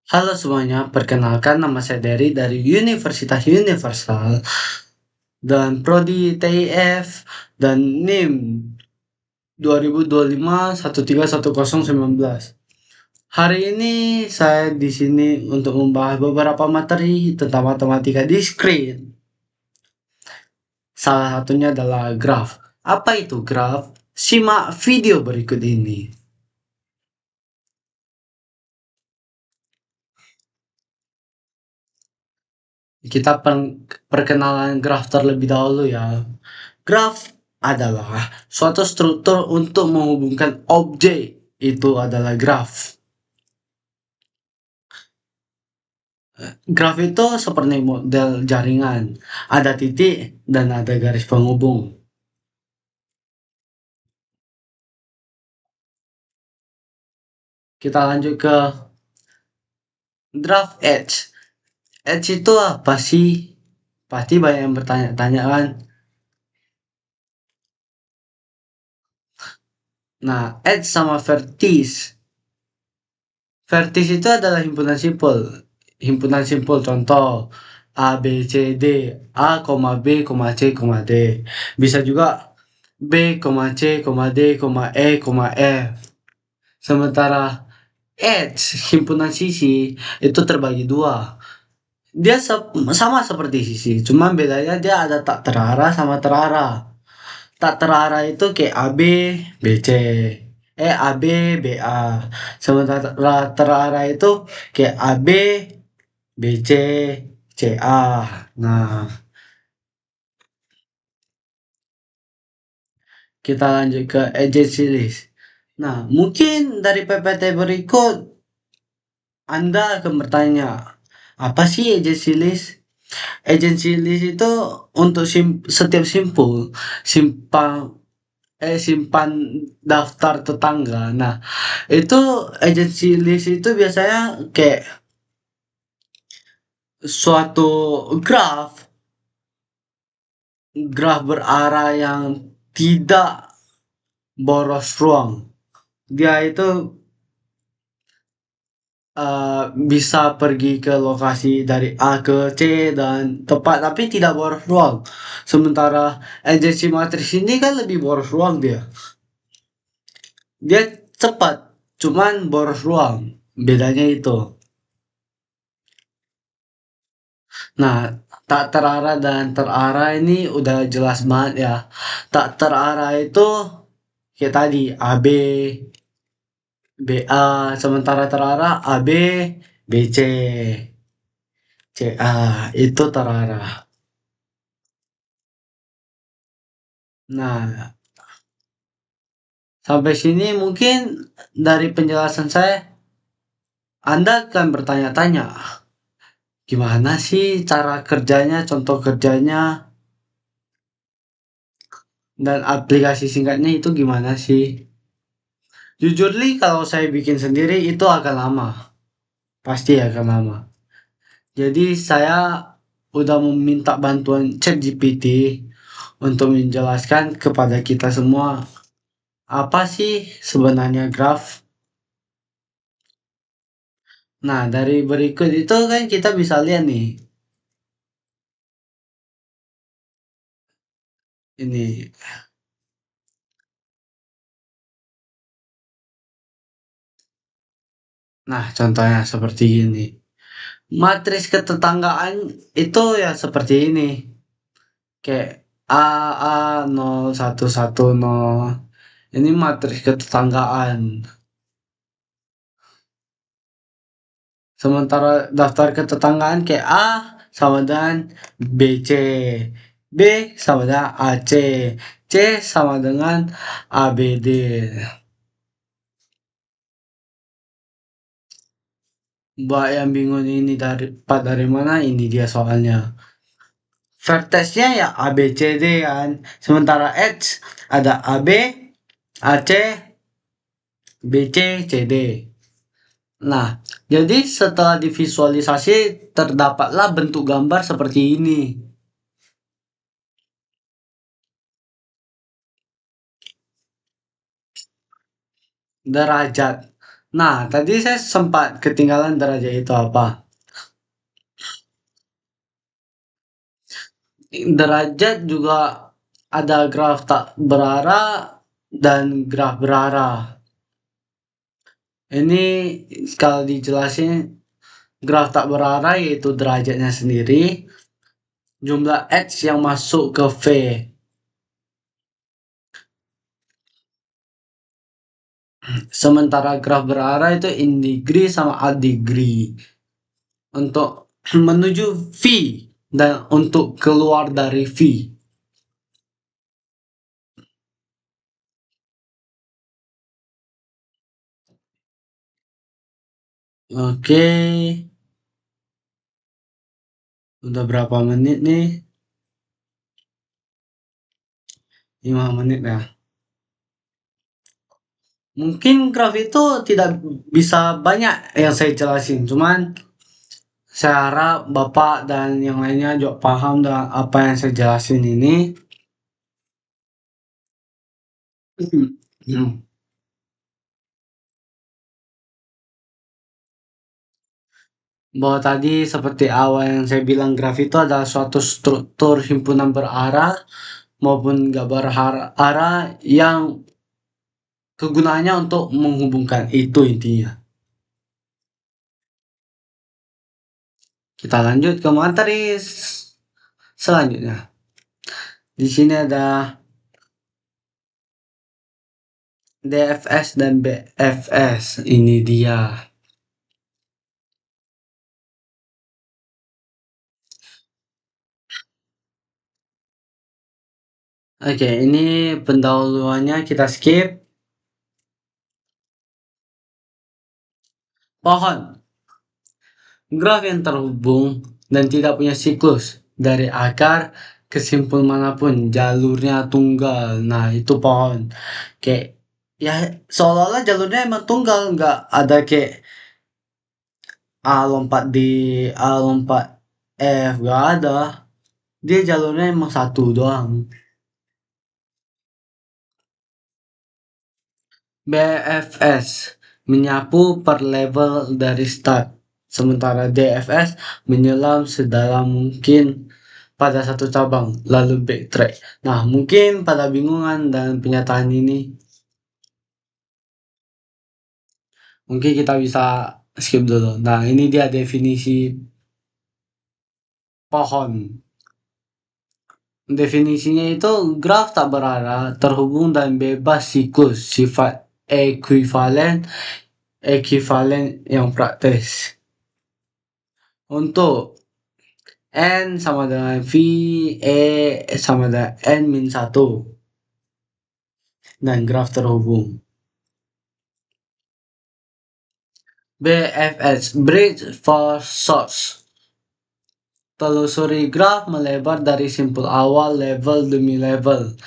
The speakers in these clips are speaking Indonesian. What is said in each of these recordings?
Halo semuanya, perkenalkan nama saya Dery dari Universitas Universal dan prodi TIF dan NIM 2025 131019. Hari ini saya di sini untuk membahas beberapa materi tentang matematika diskrit. Salah satunya adalah graf. Apa itu graf? Simak video berikut ini. Kita perkenalan graf terlebih dahulu ya. Graf adalah suatu struktur untuk menghubungkan objek. Itu adalah graf. Graf itu seperti model jaringan. Ada titik dan ada garis penghubung. Kita lanjut ke graf edge. Edge itu apa sih? Pasti banyak yang bertanya-tanya kan. Nah, edge sama vertex. Vertex itu adalah himpunan simpul. Himpunan simpul contoh A, B, C, D. A, B, C, D. Bisa juga B, C, D, E, F. Sementara edge, himpunan sisi, itu terbagi dua. Dia sama seperti sisi, cuman bedanya dia ada tak terarah sama terarah. Tak terarah itu kayak AB, BC. AB, BA. Sementara terarah itu kayak AB, BC, CA. Nah, kita lanjut ke agency list. Nah, mungkin dari PPT berikut Anda akan bertanya, apa sih agency list? Agency list itu untuk setiap simpul, simpan daftar tetangga. Nah, itu agency list itu biasanya kayak suatu graf graf berarah yang tidak boros ruang. Dia itu bisa pergi ke lokasi dari A ke C dan tepat tapi tidak boros ruang. Sementara agency matris ini kan lebih boros ruang dia. Dia cepat, cuman boros ruang. Bedanya itu. Nah, tak terarah dan terarah ini udah jelas banget ya. Tak terarah itu kayak tadi AB, BA, sementara terarah AB, BC, CA, itu terarah. Nah, sampai sini mungkin dari penjelasan saya, Anda akan bertanya-tanya, gimana sih cara kerjanya, contoh kerjanya, dan aplikasi singkatnya itu gimana sih? Jujur li kalau saya bikin sendiri itu agak lama. Pasti akan lama. Jadi saya udah meminta bantuan ChatGPT untuk menjelaskan kepada kita semua apa sih sebenarnya graf. Nah, dari berikut itu kan kita bisa lihat nih. Ini. Nah, contohnya seperti ini. Matris ketetanggaan itu ya seperti ini. Kayak A A 0110. Ini matris ketetanggaan. Sementara daftar ketetanggaan kayak A sama dengan BC, B sama dengan AC, C sama dengan ABD. Mbak yang bingung ini dari mana ini dia soalnya. Vertexnya ya ABCD kan. Sementara H ada AB, AC, BC, CD. Nah, jadi setelah divisualisasi terdapatlah bentuk gambar seperti ini. Derajat. Nah, tadi saya sempat ketinggalan derajat itu apa? Derajat juga ada graf tak berarah dan graf berarah. Ini kalau dijelasin graf tak berarah yaitu derajatnya sendiri, jumlah X yang masuk ke V. Sementara graf berarah itu in degree sama out degree. Untuk menuju V dan untuk keluar dari V. Oke, udah berapa menit nih? 5 menit ya. Mungkin graf itu tidak bisa banyak yang saya jelasin, cuman saya harap Bapak dan yang lainnya juga paham dengan apa yang saya jelasin ini. Bahwa tadi seperti awal yang saya bilang graf itu adalah suatu struktur himpunan berarah maupun gak berarah yang kegunaannya untuk menghubungkan itu intinya. Kita lanjut ke materi selanjutnya. Di sini ada DFS dan BFS. Ini dia. Oke, ini pendahuluannya kita skip. Pohon. Graf yang terhubung dan tidak punya siklus. Dari akar ke simpul manapun. Jalurnya tunggal. Nah, itu pohon. Kayak, ya seolah-olah jalurnya emang tunggal. Nggak ada kayak A lompat D, A lompat F. Nggak ada. Dia jalurnya emang satu doang. BFS menyapu per level dari start, sementara DFS menyelam sedalam mungkin pada satu cabang, lalu backtrack. Nah, mungkin pada bingungan dan penyataan ini, mungkin kita bisa skip dulu. Nah, ini dia definisi pohon. Definisinya itu graf tak berarah, terhubung dan bebas siklus, sifat ekuivalen yang praktis. Untuk N sama dengan V, E sama dengan N min 1. Dan graf terhubung. BFS, Bridge for Source. Telusuri graf melebar dari simpul awal level demi level.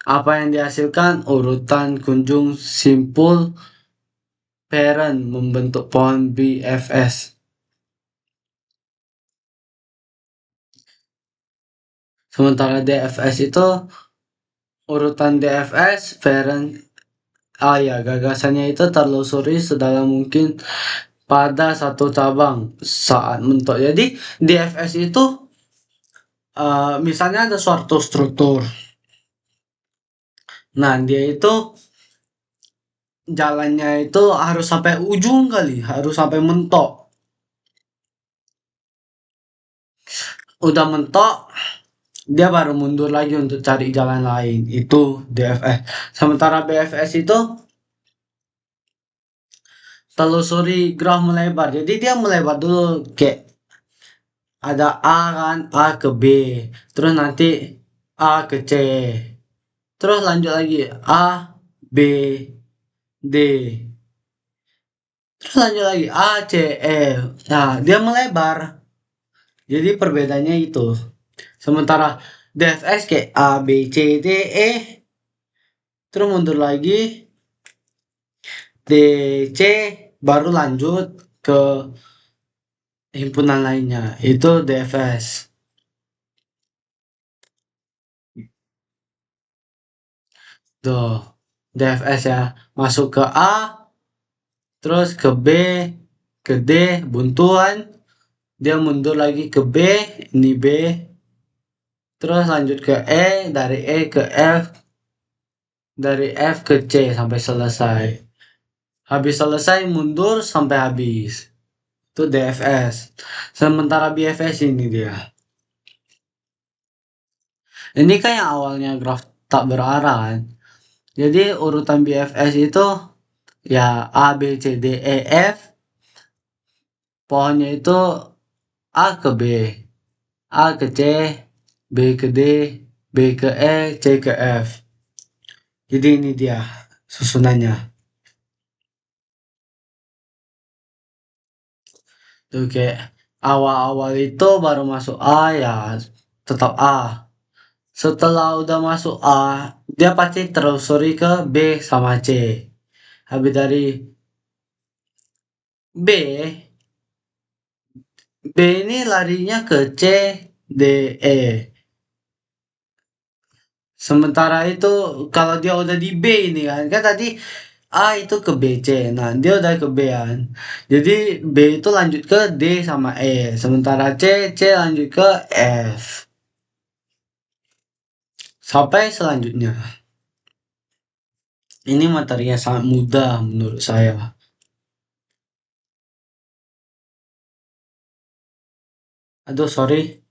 Apa yang dihasilkan? Urutan kunjung simpul parent membentuk pohon BFS. Sementara DFS itu urutan DFS parent. Ya, gagasannya itu telusuri sedalam mungkin pada satu cabang saat mentok. Jadi DFS itu misalnya ada suatu struktur. Nah, dia itu jalannya itu harus sampai ujung kali, harus sampai mentok. Udah mentok, dia baru mundur lagi untuk cari jalan lain. Itu DFS. Sementara BFS itu telusuri graf melebar. Jadi dia melebar dulu kayak ada A kan, A ke B, terus nanti A ke C, terus lanjut lagi A, B, D, terus lanjut lagi A, C, E. Nah, dia melebar. Jadi perbedaannya itu. Sementara DFS kayak A, B, C, D, E, terus mundur lagi D, C, baru lanjut ke himpunan lainnya. Itu DFS. Tuh, DFS ya. Masuk ke A, terus ke B, ke D, buntuan, dia mundur lagi ke B, ini B, terus lanjut ke E, dari E ke F, dari F ke C sampai selesai. Habis selesai mundur sampai habis. Itu DFS. Sementara BFS ini dia. Ini kan yang awalnya graf tak berarah kan. Jadi urutan BFS itu ya A, B, C, D, E, F. Pohonnya itu A ke B, A ke C, B ke D, B ke E, C ke F. Jadi ini dia susunannya. Tuh kayak awal-awal itu baru masuk A ya tetap A. Setelah udah masuk A, dia pasti telusuri ke B sama C. Habis dari B, B ini larinya ke C, D, E. Sementara itu kalau dia udah di B ini kan tadi A itu ke B C. Nah, dia udah ke B kan. Jadi B itu lanjut ke D sama E. Sementara C, C lanjut ke F. Sampai selanjutnya. Ini materinya sangat mudah menurut saya. Aduh, sorry.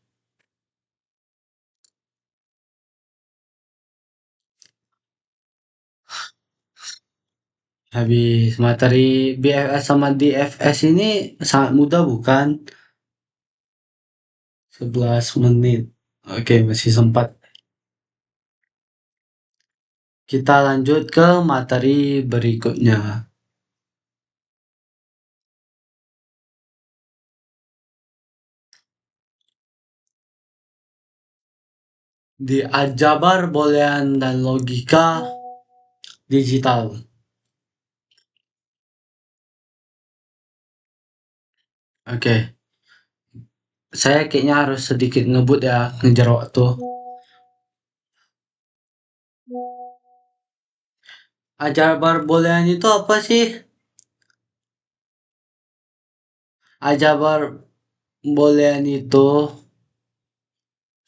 Habis materi BFS sama DFS ini sangat mudah bukan? 11 menit. Oke, masih sempat. Kita lanjut ke materi berikutnya. Di aljabar boolean dan logika digital. Oke, saya kayaknya harus sedikit ngebut ya, ngejar waktu. Aljabar boolean itu apa sih? Aljabar boolean itu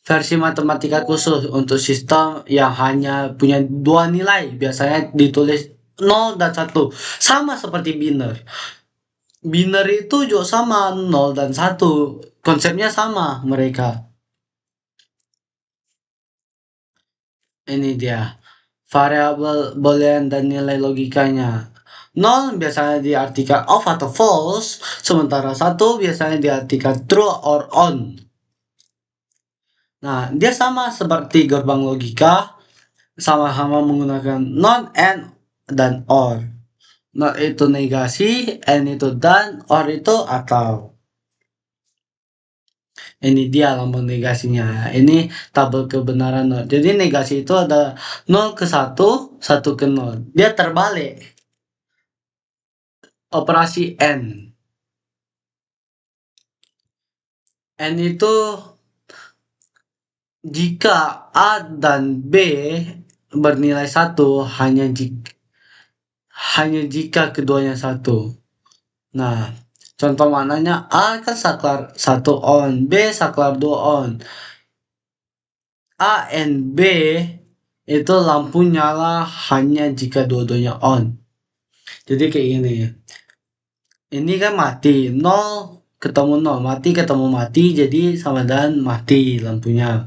versi matematika khusus untuk sistem yang hanya punya dua nilai, biasanya ditulis 0 dan 1. Sama seperti biner. Biner itu juga sama 0 dan 1. Konsepnya sama mereka. Ini dia. Variabel boolean dan nilai logikanya. 0 biasanya diartikan off atau false, sementara 1 biasanya diartikan true or on. Nah, dia sama seperti gerbang logika, sama-sama menggunakan non, and, dan or. Not itu negasi, and itu dan, or itu atau. Ini dia lambang negasinya. Ini tabel kebenaran not. Jadi negasi itu ada 0 ke 1, 1 ke 0. Dia terbalik. Operasi N. N itu jika A dan B bernilai 1 hanya jika keduanya 1. Nah, contoh maknanya A kan saklar 1 on, B saklar 2 on. A and B itu lampu nyala hanya jika dua-duanya on. Jadi kayak gini. Ini kan mati, 0 ketemu 0, mati ketemu mati, jadi sama dengan mati lampunya.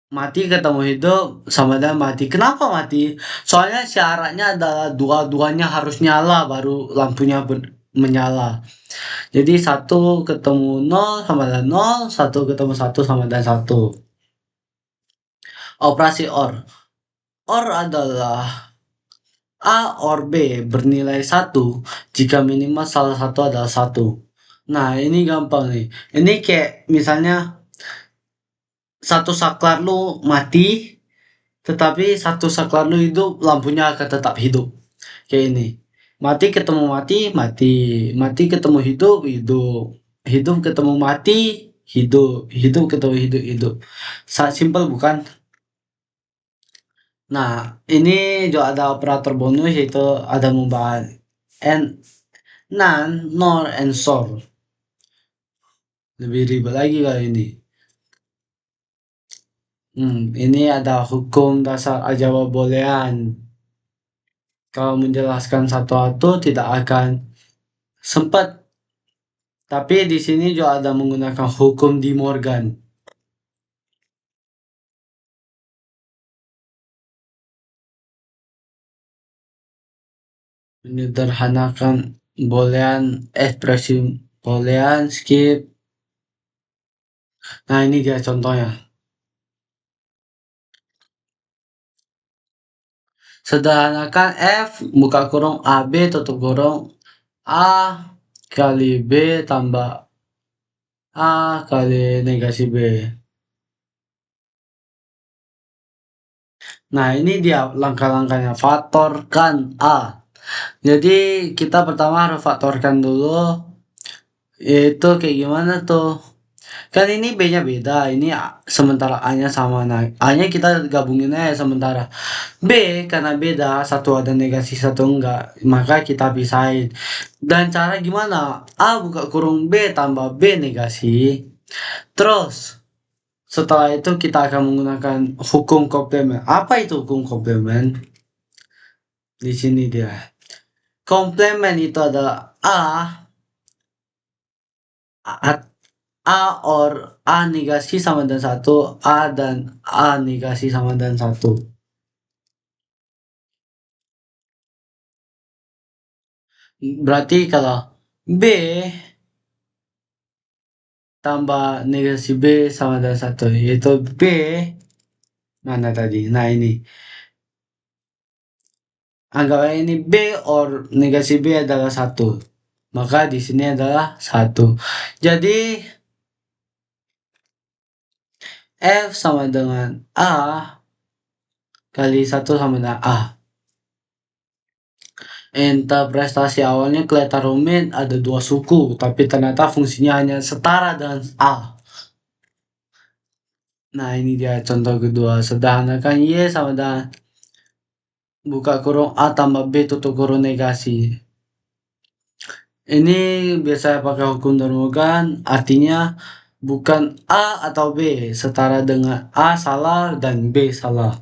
Mati ketemu hidup sama dengan mati. Kenapa mati? Soalnya syaratnya adalah dua-duanya harus nyala baru lampunya menyala. Jadi 1 ketemu 0 sama dengan 0, 1 ketemu 1 sama dengan 1. Operasi OR. OR adalah A or B bernilai 1 jika minimal salah satu adalah 1. Nah, ini gampang nih. Ini kayak misalnya satu saklar lu mati, tetapi satu saklar lu hidup, lampunya akan tetap hidup. Kayak ini. Mati ketemu mati, mati. Mati ketemu hidup, hidup. Hidup ketemu mati, hidup. Hidup ketemu hidup, hidup. Sangat simpel bukan? Nah, ini juga ada operator bonus yaitu ada mubah. and nan, nor, and sor. Lebih ribet lagi kali ini. Ini ada hukum dasar ajaba bolehan. Kalau menjelaskan satu-satu tidak akan sempat. Tapi di sini juga ada menggunakan hukum De Morgan. Menyederhanakan bolehan ekspresi bolehan skip. Nah, ini dia contohnya. Sederhanakan F buka kurung AB tutup kurung A kali B tambah A kali negasi B. Nah, ini dia langkah-langkahnya. Faktorkan A. Jadi, kita pertama harus faktorkan dulu. Yaitu kayak gimana tuh? Kan ini B-nya beda. Ini sementara A-nya sama. Nah, A-nya kita gabungin aja sementara. B karena beda, satu ada negasi satu enggak, maka kita pisahin. Dan cara gimana? A buka kurung B tambah B negasi. Terus setelah itu kita akan menggunakan hukum komplement. Apa itu hukum komplement? Di sini dia. Komplement itu adalah A or A negasi sama dengan 1, A dan A negasi sama dengan 1. Berarti kalau B tambah negasi B sama dengan 1, yaitu B mana tadi? Nah, ini. Anggap ini B or negasi B adalah 1. Maka di sini adalah 1. Jadi F sama dengan A kali 1 sama dengan A. Interpretasi awalnya kelihatan rumit, ada 2 suku, tapi ternyata fungsinya hanya setara dengan A. Nah, ini dia contoh kedua. Sederhanakan Y sama dengan buka kurung A tambah B tutup kurung negasi. Ini biasa pakai hukum De Morgan, artinya bukan A atau B, setara dengan A salah dan B salah.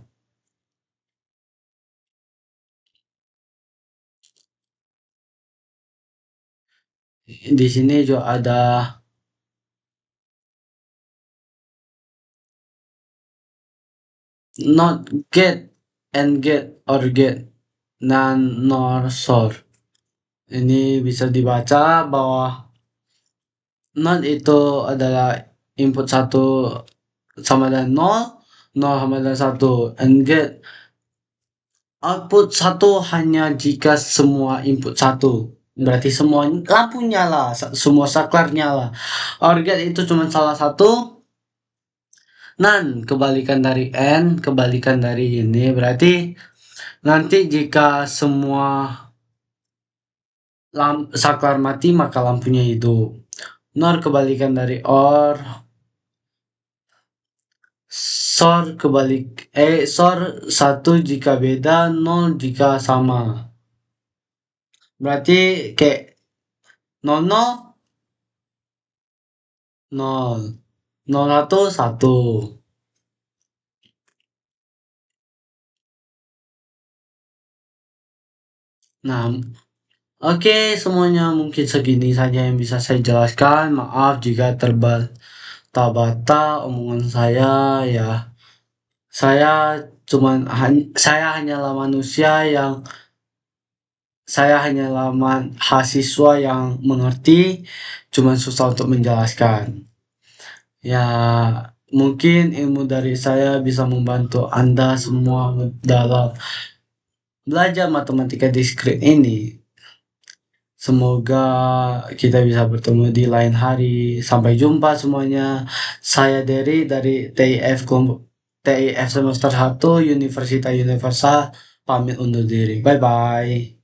Di sini juga ada not get and get or get, nan nor sor. Ini bisa dibaca bahwa not itu adalah input 1 sama dengan 0, 0 sama dengan 1, and get output 1 hanya jika semua input 1. Berarti semua lampu nyala, semua saklar nyala. Or get itu cuma salah satu. Nan kebalikan dari N, kebalikan dari ini. Berarti nanti jika semua saklar mati maka lampunya hidup. Nor kebalikan dari or. Sor sor 1 jika beda, 0 jika sama. Berarti kayak 0 0 0 0 1 1. Nah, oke, semuanya mungkin segini saja yang bisa saya jelaskan. Maaf jika terbata-bata omongan saya ya. Saya hanyalah manusia yang saya hanyalah mahasiswa yang mengerti, cuman susah untuk menjelaskan. Ya, mungkin ilmu dari saya bisa membantu Anda semua dalam belajar matematika diskrit ini. Semoga kita bisa bertemu di lain hari. Sampai jumpa semuanya. Saya Dery dari TIF semester 1 Universitas Universal pamit undur diri. Bye bye.